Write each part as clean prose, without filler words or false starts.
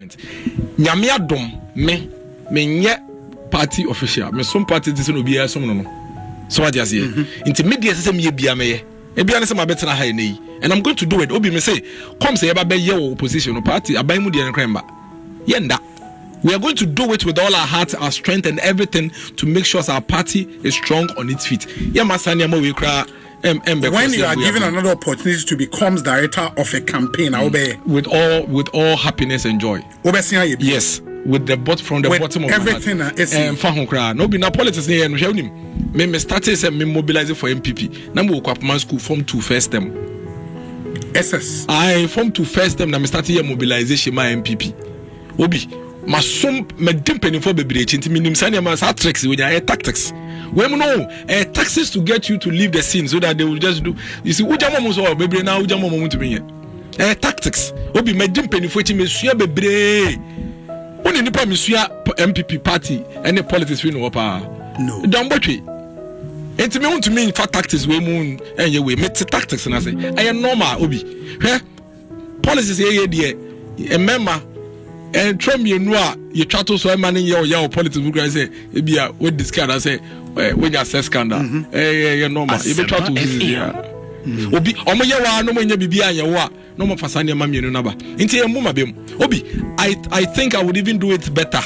Nyamia dom me nye party official me some party this no be some no so what just here into media say me bia me e bia say ma betena ha nei and I'm going to do it obi me say come say eba be ye opposition no party aban mu de nkremba yenda we are going to do it with all our heart, our strength and everything to make sure our party is strong on its feet. When you are given another opportunity to become director of a campaign, with all happiness and joy. Yes, with the from the bottom of everything. No be na politics here. Me started say me mobilizing for MPP. Na me work up school form 2 first them. SS. I form 2 first them. Na me started here mobilization my MPP. Obi. Masum me dimpeni for bebre chinti minim sanya mas tricks with your tactics. We know taxes to get you to leave the scene so that they will just do. You see, ujamo mo so bebre na ujamo mo to me here. Tactics. Obi me dimpeni for chi me sua bebre. Oni nipa me sua MPP party any politics we know pa. No. Don botwe. Enti me want to mean for tactics we moon enye we me tactics na say. Normal obi. Hwe. Policies here there. Remember and Trump you know you try to so money your politics we say e bia we discard I say when you assess scandal normal e be try to obi omo ye wa no mo nya bibia ye wa no mo fasane ma mienu na ba nti e mu mabem obi I think I would even do it better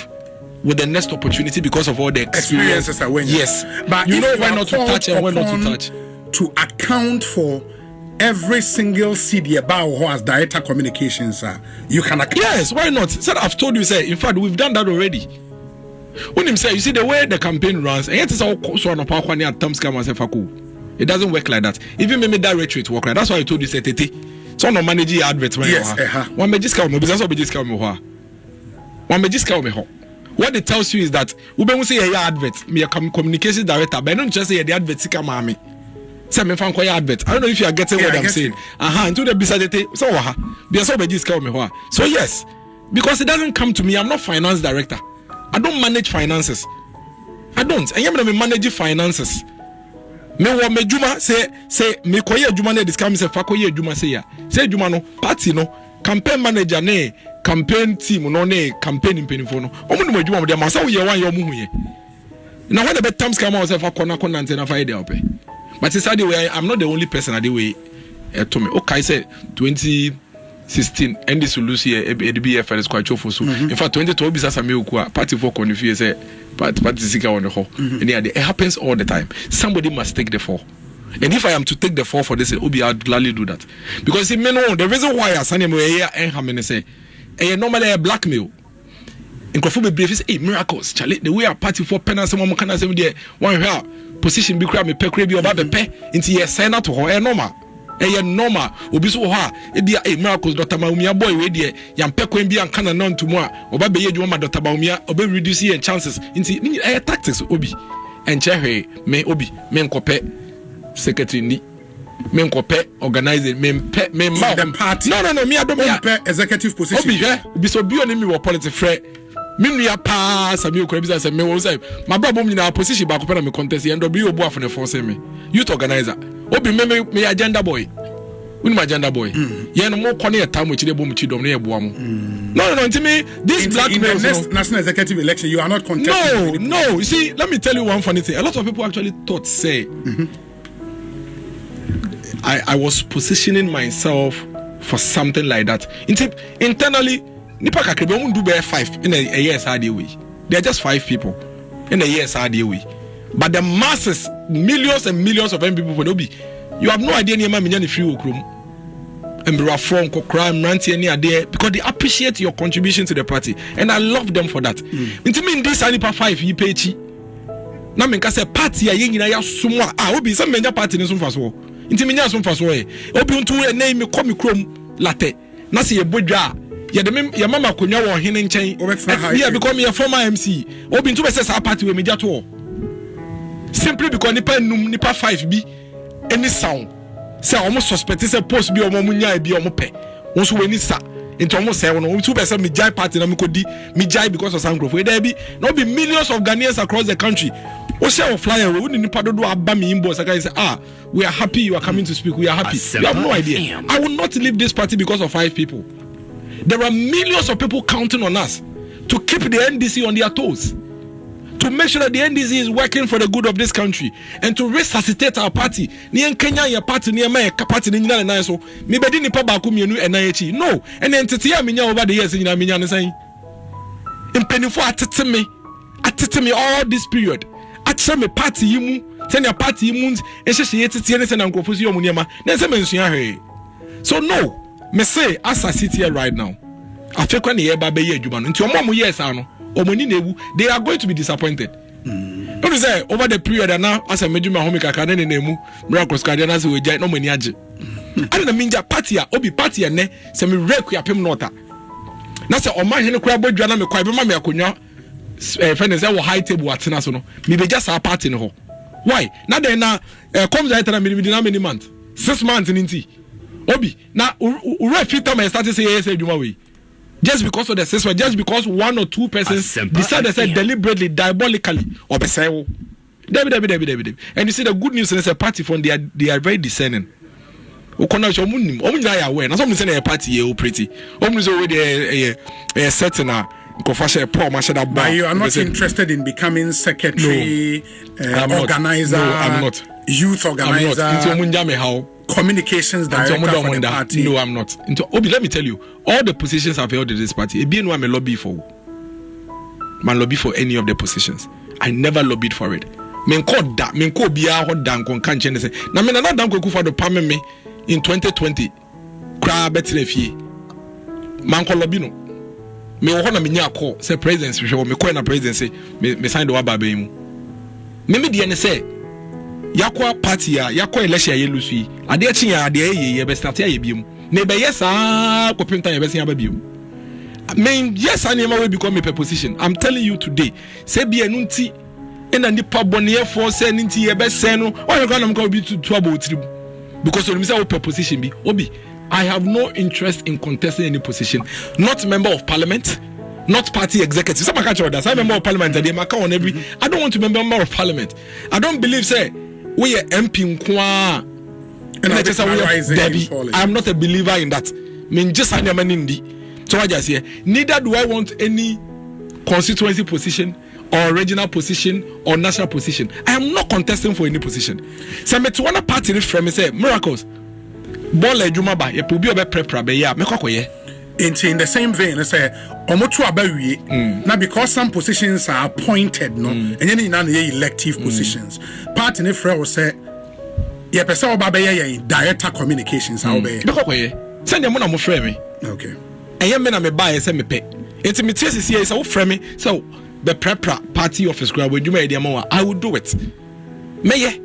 with the next opportunity because of all the experiences I went. Yes, but you know why not to touch and when not to touch to account for every single CD about who has director communications, you can account. Yes, why not? Sir, I've told you, say, in fact, we've done that already. When him say, you see the way the campaign runs, and yet it's all so on a power near Tom Scam and Faku. It doesn't work like that. Even me that retreat work like that's why I told you, say, Tete. So no manage adverts. Yes, one may just come, business will be just come. One may just come. What it tells you is that we don't say your advert, me a communication director, but I don't just say the advert come on me. Say me fan kwaya advert. I don't know if you are getting what I'm saying. Into the beside so be so be discount me. So yes, because it doesn't come to me. I'm not finance director. I don't manage finances. I don't. I am not manage finances. Me wa me juma say me koye juma na discount me say fa koye juma say ya. Say juma no party no campaign manager ne campaign team no ne campaign impenifor no. Omo no juma mo dey ma say we wan ye omo hu ye. Na when the times come out say fa kona na fa ide ope. But it's the way I'm not the only person at the way to me. Okay, I said 2016 NDC lose here ADBF is quite for so. In fact 2012 is as a party for confuse say party sika on the whole. And yeah, it happens all the time. Somebody must take the fall. And if I am to take the fall for this, Obi, I'd gladly do that. Because it may know the reason why I send him here and how many say normally a blackmail. In Kofu brief is miracles. Charlie, the way a party for penance someone can say there one here. Position be crab me pekre bi oba be pe nti ye sign out ho normal normal obi so ho a e bia miracles Dr. Maumia boy we de yam pekwen bi anka na nonto mu a oba be ye dwuma ma Dr. Maumia oba reduce your chances nti tactics obi enche hwe me obi me nkope secretary ni me nkope organizing me ma them party no me adom ya executive position obi so bi oni me wo politics frɛ Minya pa Sami Okrabisa say me wo say my brother me na position back up na me contest and obi obu afo na force me youth organizer obi me agenda boy we my agenda boy ye no mo kone eta mo chire bo mo chidom na ye boa mo no ntimi this blackmail in the next national executive election you are not contesting no you see let me tell you one funny thing a lot of people actually thought say I was positioning myself for something like that internally Nipa kakebe won't do bear 5 in a year's hard way. They're just 5 people in a year's hard way. But the masses, millions and millions of people for Obi, you have no idea any man in free okrum. And be from crime, ranty any idea because they appreciate your contribution to the party, and I love them for that. It mean this Nipa 5 you pay chi. Na me say party a yin ya sumwa Obi some menya party ne so faso. Inti menya so faso Obi untu e name me come krom latte. Na se ye bodwa your mama could know him in chain. Yeah, become your former MC. Open to say party with me at all. Simply because Nipa 5B any sound. Say almost suspect it's a post be or munya be or mope. Once we need sa into almost 7 or 2% me jai party na me jai because of sound growth. There be not be millions of Ghanaians across the country. O say flyer we wouldn't Nipa do abami imbo say we are happy you are coming to speak. We are happy. You have no idea. I will not leave this party because of 5 people. There are millions of people counting on us to keep the NDC on their toes, to make sure that the NDC is working for the good of this country, and to resuscitate our party. Ni Kenya your party, ni my party, ni na so. Me bedi ni pa baako mienu enayechi. No, and entity ya minya over the years ni na minya ne say. Impenifo atete me all this period. Atse me party yimu, send your party yimu, ehye yetete ne send nkofo si yomuniema. Na se mensua hwe. So no, me say as I sit here right now, afekwa ne ye ba be ye adwuma no. Nti omo yes ano. They are going to be disappointed. What is say over the period and now as a major home kakane ne nemu miracles kadiana se we no mani age. I don't mean that party obi party ne se me reku yapem nota. Na se o man hene kura bodwa na me kwa be ma me akonwa friend say wo high table atena so no. Me be just our party ne ho. Why? Na then na comes right na me na many months. 6 months nti. Obi na ure fit time start say yes adwuma we. Just because of the system, just because one or two persons decided to say deliberately, diabolically, or be say, David. And you see the good news is a party from they are very discerning. Aware. Now some say a party you pretty. Almost already a certain but you are not interested in becoming secretary, organizer. No, I'm not. Youth organizer. How? Communications director for the party. No, I'm not. Obi, let me tell you, all the positions I've held in this party, I'm a lobby for. Man lobby for any of the positions. I never lobbied for it. Men called that. Men called biya hot down con can't change. Now men are not down for the parliament me in 2020. Cry better if ye. Man call lobby no. Me ohona me nya call say presidency. Me call na presidency. Me sign the waba be mu. Me the say. Yakwa party ya yakwa election ye lusu ade achi ya ade ye be start ya biem na be yes ko pinta ye be sen aba biem men yes anema we become a position. I'm telling you today say be enu nti ena nipa bone for say nti ye be sen no o ye gonna go be to about tribu because when me say we position be obi I have no interest in contesting any position, not member of parliament, not party executive. Some catch that I member of parliament and they mark on every I don't want to be member of parliament. I don't believe say we are MP Nkwa and I just say Debbie. I'm not a believer in that. Mean just I never nindi. So I just say neither do I want any constituency position or regional position or national position. I am not contesting for any position. So me to one party from me say miracles. Ball ejuma ba ye pubi obe prepra be ya me kokoye. In the same vein, I say omotu abawie. Now because some positions are appointed, no, and then in elective positions. Part in the frame will say, "Yeah, person oba be ye director communications." How be? Me kokoye. Send them mo frame me. Okay. And ye me na me buy say me pe. Enti me tese say say wo frame me so the prepra party office grab we duma e dem I will do it. Me ye.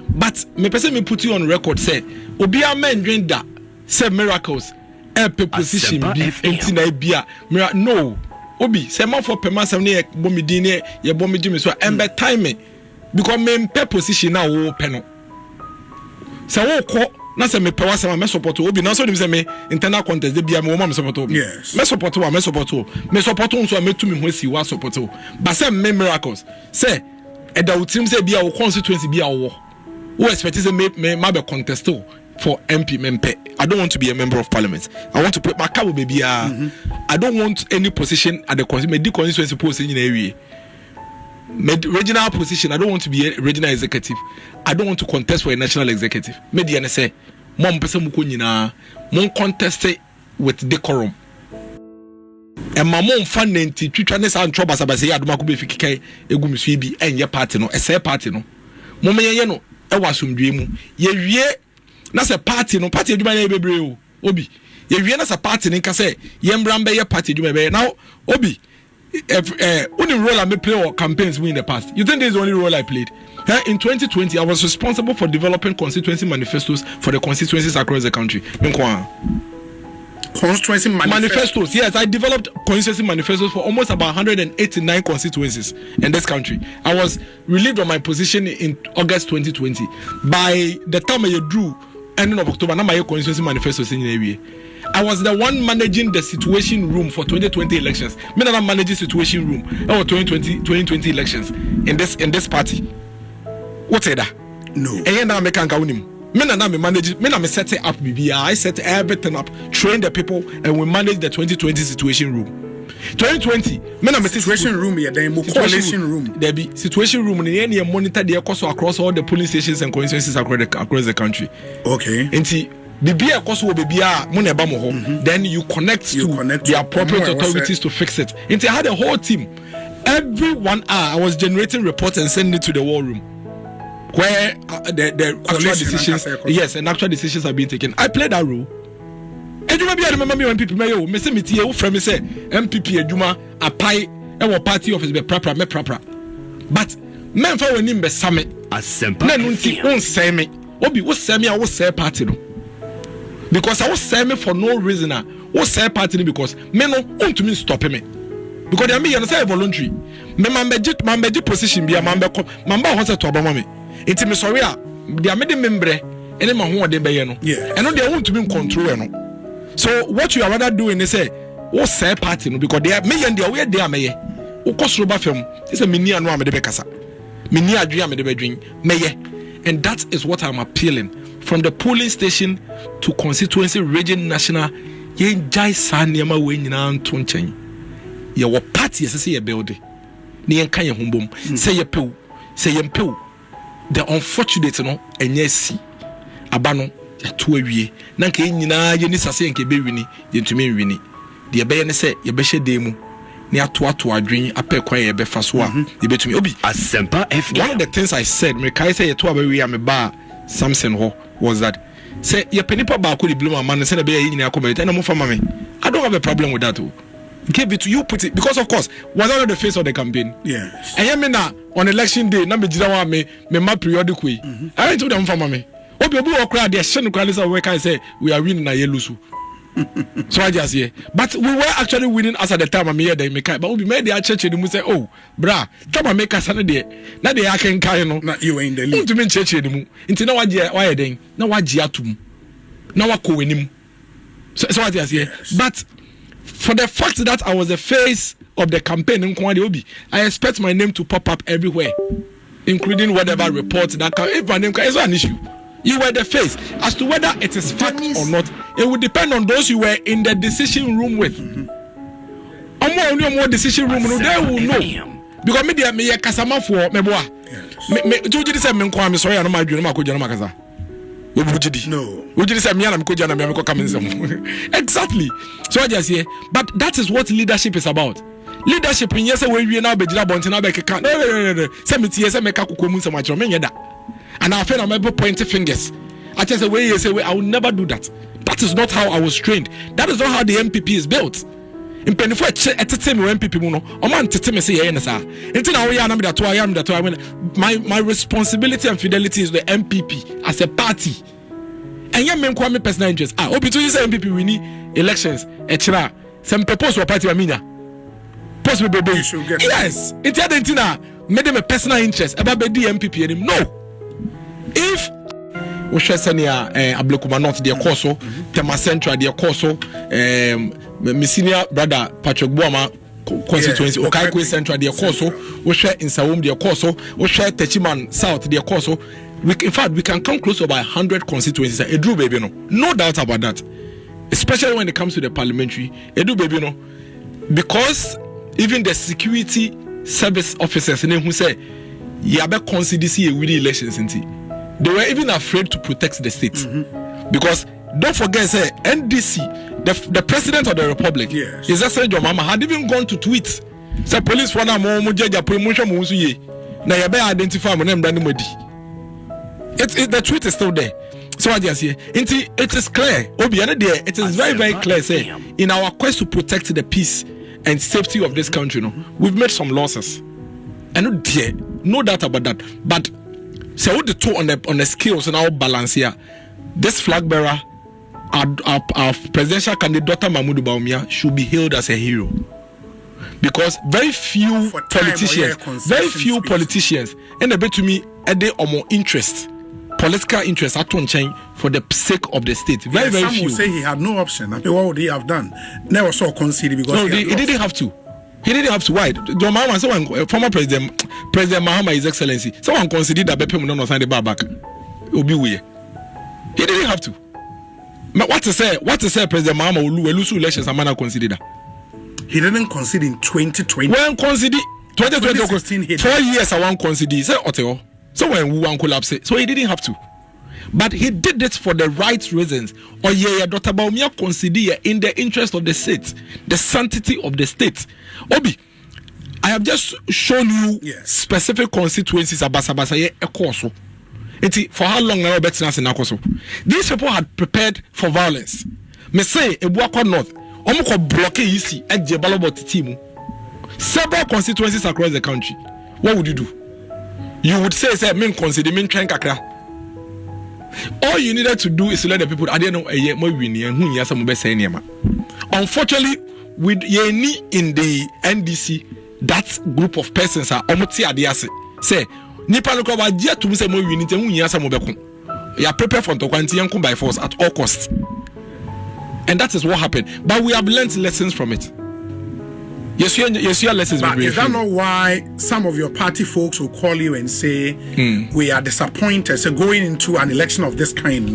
But me person me put you on record say obi a men drink that say miracles. Position be na bia no obi say man for permanent na bomidin ne ye bomidi so embe time because me pe position na wo pe no say wo ko na say me pe wasema me support obi na so nim say me internal contest de bia me wo ma me support obi yes me support so me tumi ho si wa support but say me miracles say e da utim say bia wo constituency bia wo expect say me ma be contest for MP member. I don't want to be a member of parliament. I want to put my cabo baby. I don't want any position at the constituency post in area. Regional position. I don't want to be a regional executive. I don't want to contest for a national executive. Mediana say, "Mom person mukunyina, mon contest with decorum." And my mom fan nenti twitwane sa ntro basa basa ya adoma ko be fikikai egu misu bi enye party no, ese party no. Mom ye no e wasumdwe mu. Ye wie na se party no party adwuma na bebre o obi ye wie na se party ni nka se ye mbram be ye party adwuma be now obi only role I may play or campaigns in the past. You think this is the only role I played? In 2020 I was responsible for developing constituency manifestos for the constituencies across the country. Constituency manifestos. Yes, I developed constituency manifestos for almost about 189 constituencies in this country. I was relieved of my position in August 2020. By the time I drew ending of October, now my constituency manifestos in area. I was the one managing the situation room for 2020 elections. Me not managing situation room for 2020 elections in this party. What's that? No. And now me can't count him. Me me set it up. I set everything up, train the people, and we manage the 2020 situation room. 2020, me situation room here, then coalition room. There be situation room and any monitor the cost across all the polling stations and constituencies across the country. Okay. Then you connect to the appropriate authorities to fix it. And I had a whole team. Every 1 hour, I was generating reports and sending it to the war room, where the actual decisions, and actual decisions are being taken. I played that role. And you maybe I remember me when people may me say me tie from me say MPP adwuma apai e party office be prapra. But men fa woni be same asempa na nti won say me obi wo say me a wo say party no, because I was say me for no reason wo say party no, because me no want to stop me, because they me you say voluntary me mambeji position bia mamba ho say to obama me enti me sorry a dia me de membre ene ma ho ode be ye no eno they want to be control no. So what you are rather doing is say what say party no, because they are me and they are where they are me o kosroba fam is a mini anu amede be kasa mini adwe amede be dwen meye, and that is what I'm appealing from the polling station to constituency, region, national. Ye jai san niema we nyina nto nchen ye wo party say ye build ni en kan ye hombom say ye pew the unfortunate no enye si aba no ya to awie na nka nyina ye ni sase nke be wini ye ntumi nwini de be ye ne say ye be hye mu ni ato adwen apɛ kwan ye be fa so a ye betumi obi asempa fm. One of the things I said me kai say ye to abawi am ba Samson ho was that say ye penipa ba ko di blue man say na be ye nyina comment na mo fa me. I don't have a problem with that. Give it to you, put it, because of course was on the face of the campaign. Yes. And you mean now on election day na me jira wa me my periodic way. I told them for me. Obi okra dey shenu kwalisa we can say we are winning na ye lose. So I just here. But we were actually winning as at the time I'm here they make, but we made the church and we say, oh bra, come and make us na dey aken kai no. Na you in the lead. To me church enimu. Nti na why den? Na waji atum. Na wako wenim. So I just here. But for the fact that I was the face of the campaign in Kwande Obi, I expect my name to pop up everywhere, including whatever report that can. If my name is an issue, you were the face. As to whether it is fact or not, it would depend on those you were in the decision room with. More decision room, they will know. Because me kasama for me boa. Me do you say me kwa me sorry no ma dwene ma ko dwene ma kasa. No. Exactly. So I just say, but that is what leadership is about. Leadership in yes we now be bonti na be keka. No. Say me tie say me ka kokomu say match me nyeda. And I feel I'm able pointing fingers. I just say I will never do that. That is not how I was trained. That is not how the MPP is built. In penifo etete me MPP mu no o man tete me say ye na sa enti na wo ya na me that I am that my responsibility and fidelity is the MPP as a party. And you men kwa me personal interest obi to say MPP win elections chira some propose for party amina post me bebe yes it had entina made them a personal interest about the MPP and no if we share senior ablekuma not their course tema central their course my senior brother Patrick Boama constituency Okaikwe Central their course we share in Sawum their course we share Techiman South their course. In fact, we can come close to about 100 constituencies. Edu baby no doubt about that. Especially when it comes to the parliamentary. Edu baby no, because even the security service officers who say yabe consider see with the elections, they were even afraid to protect the state because don't forget say NDC, the president of the republic, His Excellency John Mahama had even gone to tweet. Say police for now mo jaja promotion mo ye. Na yabe identify mo name brand modi. The tweet is still there. So I just say it is clear. It is very, very clear. Say in our quest to protect the peace and safety of this country, we've made some losses. And no doubt about that. But say what the two on the skills and our balance here. This flag bearer, our presidential candidate Dr. Mahmoud Bawumia, should be hailed as a hero. Because very few politicians, and a bit to me, they are more interest. Political interest at one chain for the sake of the state. Very few. Some will say he had no option. I mean, what would he have done? Never saw conceded because he didn't have to. He didn't have to. Why? John Mahama, former President Mahama, His Excellency, someone considered that Bepe will not sign the bar back. Obi we. He didn't have to. What to say President Mahama will lose elections and man consider that? He didn't concede in 2020. When concede 2020, 4 years I won't concede. Say Oteo. So when we want collapse, so he didn't have to. But he did it for the right reasons. Or Dr. Baumia consider in the interest of the state, the sanctity of the state. Obi, I have just shown you specific constituencies abasabasa ye ekoso. For how long now betinase na koso? These people had prepared for violence. Me say Ebuakwa North, omko block easy at Jebalobot team. Several constituencies across the country. What would you do? You would say men consider men train kakra. All you needed to do is to let the people I didn't know a year more winning and who yes some say niema. Unfortunately, with Yeni in the NDC, that group of persons are omoti adiase. Say nipa no kwa dia to say more winning and who yes some beko. You are prepared for to kwanti by force at all costs. And that is what happened. But we have learned lessons from it. Yes, your lessons. But is that not why some of your party folks will call you and say we are disappointed? So going into an election of this kind,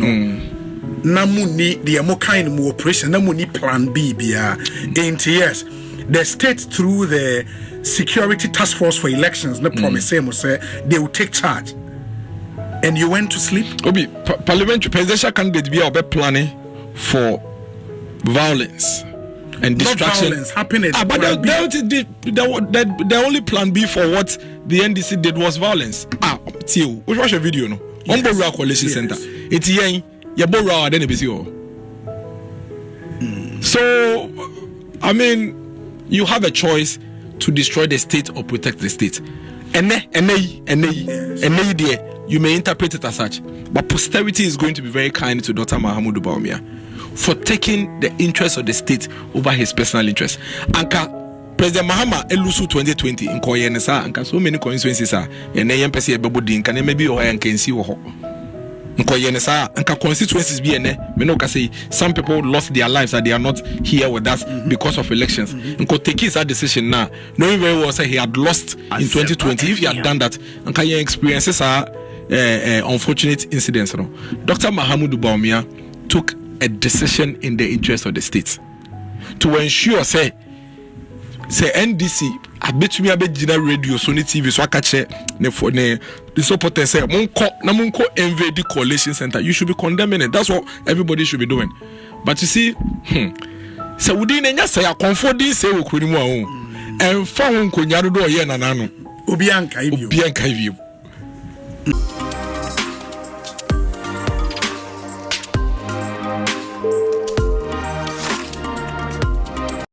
namuni the emo kind of operation, namuni plan B bia. And yes, the state through the security task force for elections, no promise say they will take charge. And you went to sleep. Obi, parliamentary presidential candidate be planning for violence and distraction. Not violence happening. But the only plan B for what the NDC did was violence. Tio, we watch a video no. On Borua Coalition Center. It's yen ya Borua then So I mean, you have a choice to destroy the state or protect the state. And you may interpret it as such. But posterity is going to be very kind to Dr. Mahamudu Bawumia for taking the interest of the state over his personal interest. Anka President Mahama elusu 2020 in Koyenesa, anka so many constituencies are and NPC Babudi can maybe or I can see wo. Koyenesa, anka constituencies be ene me no ka say some people lost their lives and they are not here with us because of elections. Nko take his decision now, knowing very well say he had lost in 2020. If he had done that, anka your experiences are unfortunate incidents. No? Dr. Mahamudu Bawumia took a decision in the interest of the state to ensure say NDC abetumi abegina radio so ne TV so akache ne the supporters say monko invade the coalition center. You should be condemning it. That's what everybody should be doing. But you see so we didn't say a comfort this say we kuri mu ahun en fa won konya do ye nanano obi anka ibio